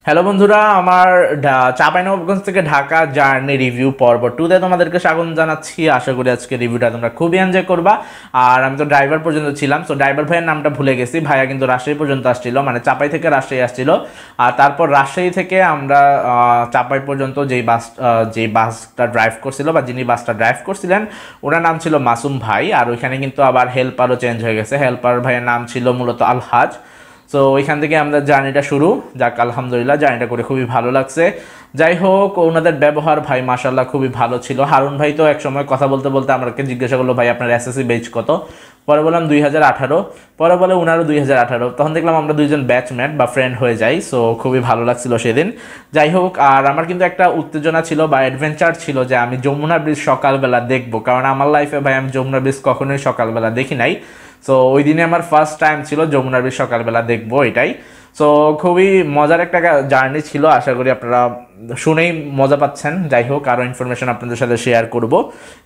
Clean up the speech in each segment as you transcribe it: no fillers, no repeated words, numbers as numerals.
Hello বন্ধুরা, আমার চাঁপাইনবাবগঞ্জ থেকে ঢাকা জার্নি রিভিউ পর্ব 2 তে তোমাদেরকে স্বাগত জানাচ্ছি। আশা করি আজকে রিভিউটা তোমরা খুবই এনজয় করবা। আর আমি তো ড্রাইভার পর্যন্ত ছিলাম, সো ড্রাইভার ভাইয়ের নামটা ভুলে গেছি। ভাইয়া কিন্তু রাজশাহী পর্যন্ত আসছিল, মানে চাঁপাই থেকে রাজশাহী আসছিল। আর তারপর রাজশাহী থেকে আমরা চাঁপাই পর্যন্ত যেই বাসটা ড্রাইভ করছিল বা যিনি বাসটা ড্রাইভ করছিলেন ওনার নাম ছিল মাসুম ভাই। আর ওইখানে কিন্তু আবার হেল্পারও চেঞ্জ হয়ে গেছে। হেল্পার ভাইয়ের নাম ছিল মূলত আলহাজ। সো ওইখান থেকে আমাদের জার্নিটা শুরু। যাক, আলহামদুলিল্লাহ জার্নিটা করে খুবই ভালো লাগছে। যাই হোক, ওনাদের ব্যবহার ভাই মাশাল্লাহ খুবই ভালো ছিল। হারুন ভাই তো এক সময় কথা বলতে বলতে আমাকে জিজ্ঞাসা করলো, ভাই আপনার এসএসসি বেচ কত? পরে বললাম 2018। পরে বলে উনারও 2018। তখন দেখলাম আমরা দুইজন ব্যাচমেট বা ফ্রেন্ড হয়ে যাই। সো খুবই ভালো লাগছিল সেদিন। যাই হোক, আর আমার কিন্তু একটা উত্তেজনা ছিল বা অ্যাডভেঞ্চার ছিল যে আমি যমুনা ব্রিজ সকালবেলা দেখবো, কারণ আমার লাইফে ভাই আমি যমুনা ব্রিজ কখনোই সকালবেলা দেখি নাই। সো ওই দিনে আমার ফার্স্ট টাইম ছিল যমুনা ব্রিজ সকালবেলা দেখবো, এটাই। সো খুবই মজার একটা জার্নি ছিল। আশা করি আপনারা শুনেই মজা পাচ্ছেন। যাই হোক, আরও ইনফরমেশন আপনাদের সাথে শেয়ার করব।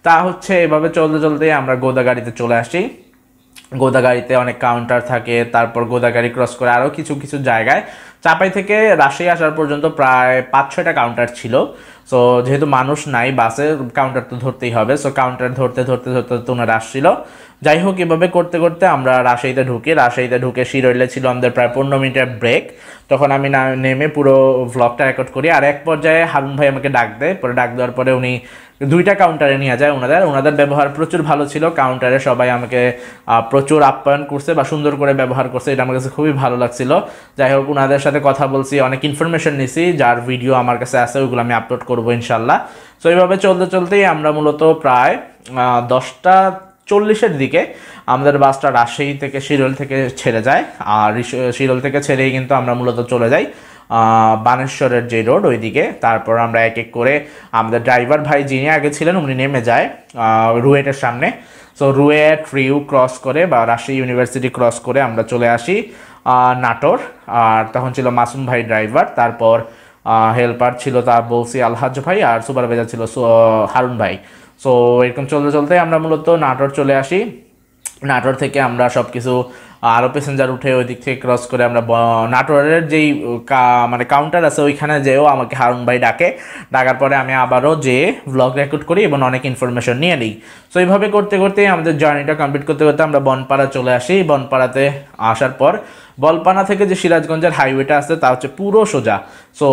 তা হচ্ছে এভাবে চলতে চলতে আমরা গোদাগাড়িতে চলে আসি। গোদাগাড়িতে অনেক কাউন্টার থাকে, তারপর গোদাগাড়ি ক্রস করে আরও কিছু কিছু জায়গায় চাপাই থেকে রাজশাহী আসার পর্যন্ত প্রায় 5-6টা কাউন্টার ছিল। সো যেহেতু মানুষ নাই বাসে, কাউন্টার তো ধরতেই হবে। সো কাউন্টার ধরতে ধরতে ধরতে ধরতে ওনারা আসছিল। যাই হোক, এভাবে করতে করতে আমরা রাজশাহীতে ঢুকি। রাজশাহীতে ঢুকে শিরোইলে ছিল আমাদের প্রায় 15 মিনিটের ব্রেক। তখন আমি নেমে পুরো ভ্লগটা রেকর্ড করি। আর এক পর্যায়ে হারুন ভাই আমাকে ডাক দেয়। পরে ডাক দেওয়ার পরে উনি 2টা কাউন্টারে নিয়ে যায়। ওনাদের ব্যবহার প্রচুর ভালো ছিল। কাউন্টারে সবাই আমাকে প্রচুর আপ্যায়ন করছে বা সুন্দর করে ব্যবহার করছে, এটা আমার কাছে খুবই ভালো লাগছিল। যাই হোক, ওনাদের সাথে কথা বলছি, অনেক ইনফরমেশন নিছি, যার ভিডিও আমার কাছে আছে, ওইগুলো আমি আপলোড করবো ইনশাল্লাহ। সো এইভাবে চলতে চলতেই আমরা মূলত প্রায় 10টা 40-এর দিকে আমাদের বাসটা রাজশাহী থেকে শিরোল থেকে ছেড়ে যায়। আর শিরোল থেকে ছেড়েই কিন্তু আমরা মূলত চলে যাই বানেশ্বরের যে রোড ওইদিকে। তারপর আমরা এক এক করে আমাদের ড্রাইভার ভাই যিনি আগে ছিলেন উনি নেমে যায় রুয়েটের সামনে। সো রুয়েট রিউ ক্রস করে বা রাজশাহী ইউনিভার্সিটি ক্রস করে আমরা চলে আসি নাটোর। আর তখন ছিল মাসুম ভাই ড্রাইভার, তারপর হেল্পার ছিল তা বলছি আলহাজ ভাই, আর সুপারভাইজার ছিল হারুন ভাই। সো এরকম চলতে চলতে আমরা মূলত নাটোর চলে আসি। নাটোর থেকে আমরা সব কিছু আরও প্যাসেঞ্জার উঠে ওই দিক থেকে ক্রস করে আমরা নাটোরের যেই মানে কাউন্টার আছে ওইখানে যেও আমাকে হারুন ভাই ডাকার পরে আমি আবারও যেয়ে ভ্লগ রেকর্ড করি এবং অনেক ইনফরমেশন নিয়ে নিই। সো এইভাবে করতে করতে আমাদের জার্নিটা কমপ্লিট করতে করতে আমরা বনপাড়া চলে আসি। বনপাড়াতে আসার পর বলপানা থেকে যে সিরাজগঞ্জের হাইওয়েটা আছে তা হচ্ছে পুরো সোজা। সো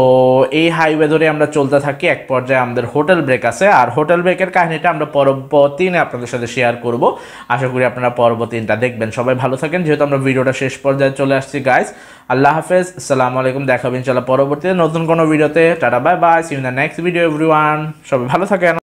এই হাইওয়ে ধরে আমরা চলতে থাকি। এক পর্যায়ে আমাদের হোটেল ব্রেক আছে, আর হোটেল ব্রেকের কাহিনীটা আমরা পরবর্তী আপনাদের সাথে শেয়ার করব। আশা করি আপনারা পরবর্তীটা দেখবেন। সবাই ভালো থাকেন। যেহেতু আমরা ভিডিওটা শেষ পর্যায়ে চলে আসছি গাইস, আল্লাহ হাফেজ, আসসালামু আলাইকুম। দেখাবেন ইনশাআল্লাহ পরবর্তীতে নতুন কোনো ভিডিওতে। Tata, bye bye, see you in the next video everyone. সবাই ভালো থাকেন।